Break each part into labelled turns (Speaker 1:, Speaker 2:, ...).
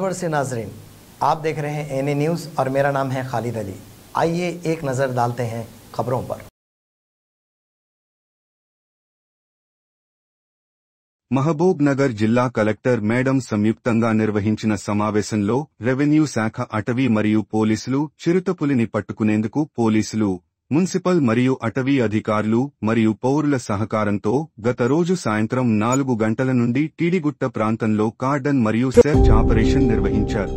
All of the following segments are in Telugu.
Speaker 1: सरवर से नाजरीन, आप देख रहे हैं एनए न्यूज़ और मेरा नाम है खालिद अली। आइए एक नज़र डालते हैं खबरों पर।
Speaker 2: మహబూబ్ నగర్ జిల్లా కలెక్టర్ మేడం సంయుక్తంగా నిర్వహించిన సమావేశంలో రెవెన్యూ శాఖ, అటవీ మరియు పోలీసులు, చిరుతపులిని పట్టుకునేందుకు పోలీసులు, మున్సిపల్ మరియు అటవీ అధికారులు మరియు పౌరుల సహకారంతో గత రోజు సాయంత్రం 4 గంటల నుండి టీడీగుట్ట ప్రాంతంలో కార్డన్ మరియు సెర్చ్ ఆపరేషన్ నిర్వహించారు.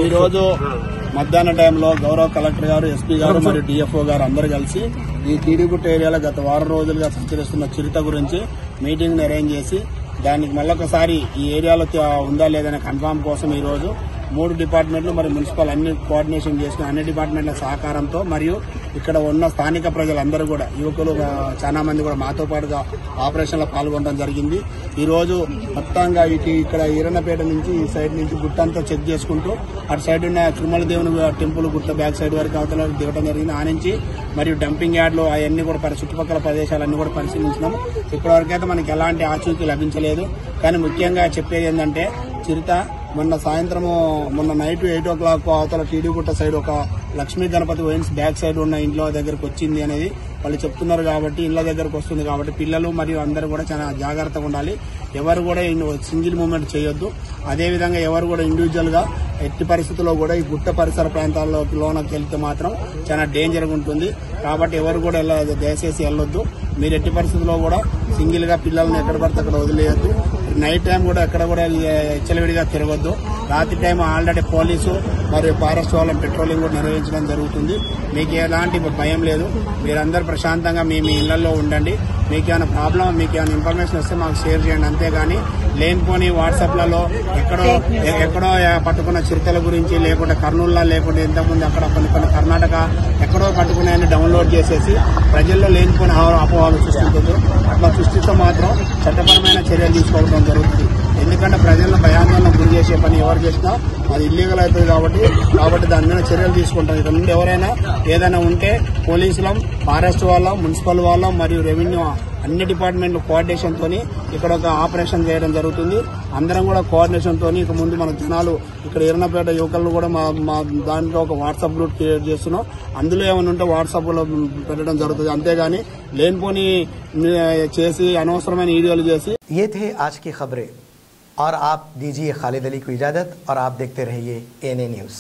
Speaker 3: ఈ రోజు మధ్యాహ్న టైంలో గౌరవ కలెక్టర్ గారు, ఎస్పీ గారు మరియు డిఎఫ్ఓ గారు అందరూ కలిసి ఈ టీడీగుట్ట ఏరియాలో గత వారం రోజులుగా సంచరిస్తున్న చిరుత గురించి మీటింగ్ అరేంజ్ చేసి దానికి మళ్ళొకసారి ఈ ఏరియాలో ఉందా లేదనే కన్ఫామ్ కోసం ఈ రోజు 3 డిపార్ట్మెంట్లు మరియు మున్సిపల్ అన్ని కోఆర్డినేషన్ చేసుకుని అన్ని డిపార్ట్మెంట్ల సహకారంతో మరియు ఇక్కడ ఉన్న స్థానిక ప్రజలందరూ కూడా, యువకులు చాలా మంది కూడా మాతో పాటుగా ఆపరేషన్ లో పాల్గొనడం జరిగింది. ఈ రోజు మొత్తంగా ఇక్కడ ఈరన్నపేట నుంచి ఈ సైడ్ నుంచి గుట్టంతా చెక్ చేసుకుంటూ అటు సైడ్ ఉన్న తిరుమల దేవుని టెంపుల్ గుట్ట బ్యాక్ సైడ్ వరకు అవతల దిగడం జరిగింది. ఆ నుంచి మరియు డంపింగ్ యార్డ్లు అవన్నీ కూడా చుట్టుపక్కల ప్రదేశాలన్నీ కూడా పరిశీలించినాం. ఇప్పటివరకైతే మనకి ఎలాంటి ఆచూకీ లభించలేదు. కానీ ముఖ్యంగా చెప్పేది ఏంటంటే, చిరుత మొన్న నైట్ 8 o'clock అవతల టీడీగుట్ట సైడ్ ఒక Lakshmi Ganapathi wines back side ఉన్న ఇంట్లో దగ్గరకు వచ్చింది అనేది వాళ్ళు చెప్తున్నారు. కాబట్టి ఇళ్ల దగ్గరకు వస్తుంది కాబట్టి పిల్లలు మరియు అందరూ కూడా చాలా జాగ్రత్తగా ఉండాలి. ఎవరు కూడా సింగిల్ మూవ్మెంట్ చేయొద్దు. అదేవిధంగా ఎవరు కూడా ఇండివిజువల్ గా ఎట్టి పరిస్థితుల్లో కూడా ఈ గుట్ట పరిసర ప్రాంతాల్లోకి వెళ్తే మాత్రం చాలా డేంజర్ గా ఉంటుంది. కాబట్టి ఎవరు కూడా దయచేసి వెళ్ళొద్దు. మీరు ఎట్టి పరిస్థితుల్లో కూడా సింగిల్ గా పిల్లల్ని ఎక్కడ పడితే అక్కడ వదిలేయద్దు. నైట్ టైం కూడా ఎక్కడ కూడా విచ్చలవిడిగా తిరగొద్దు. రాత్రి టైం ఆల్రెడీ పోలీసు మరియు ఫారెస్ట్ వాళ్ళ పెట్రోలింగ్ కూడా నిర్వహించడం జరుగుతుంది. మీకు ఎలాంటి భయం లేదు. మీరందరూ ప్రశాంతంగా మీ ఇళ్లలో ఉండండి. మీకు ఏమైనా ప్రాబ్లం, మీకు ఏమైనా ఇన్ఫర్మేషన్ వస్తే మాకు షేర్ చేయండి. అంతేగాని లేనిపోని వాట్సాప్లలో ఎక్కడో పట్టుకున్న చిరుతల గురించి, లేకుంటే కర్నూలులో, లేకుంటే ఇంతకుముందు అక్కడ కొన్ని కర్ణాటక ఎక్కడో పట్టుకున్నాయని డౌన్లోడ్ చేసేసి ప్రజల్లో లేనిపోని అపోహలు సృష్టించదు. అట్లా సృష్టిస్తే మాత్రం చట్టపరమైన చర్యలు తీసుకోవడం జరుగుతుంది. ఎందుకంటే ప్రజలను భయాందోళన గురి చేసే పని ఎవరు చేసినా అది ఇల్లీగల్ అవుతుంది. కాబట్టి దాని మీద చర్యలు తీసుకుంటాం. ఇక్కడ నుండి ఎవరైనా ఏదైనా ఉంటే పోలీసులం, ఫారెస్ట్ వాళ్ళం, మున్సిపల్ వాళ్ళం మరియు రెవెన్యూ అన్ని డిపార్ట్మెంట్లు కోఆర్డినేషన్ తోని ఇక్కడ ఒక ఆపరేషన్ చేయడం జరుగుతుంది. అందరం కూడా కోఆర్డినేషన్ తోని ఇక ముందు మన జనాలు ఇక్కడ ఈరన్నపేట యువకులను కూడా మా దాంట్లో ఒక వాట్సాప్ గ్రూప్ క్రియేట్ చేస్తున్నాం. అందులో ఏమైనా ఉంటే వాట్సాప్ లో పెట్టడం జరుగుతుంది. అంతేగాని లేనిపోని చేసి అనవసరమైన వీడియోలు చేసి.
Speaker 1: ये थे आज की खबरें और आप दीजिए खालिद अली को इजाजत और आप देखते रहिए एनए न्यूज़।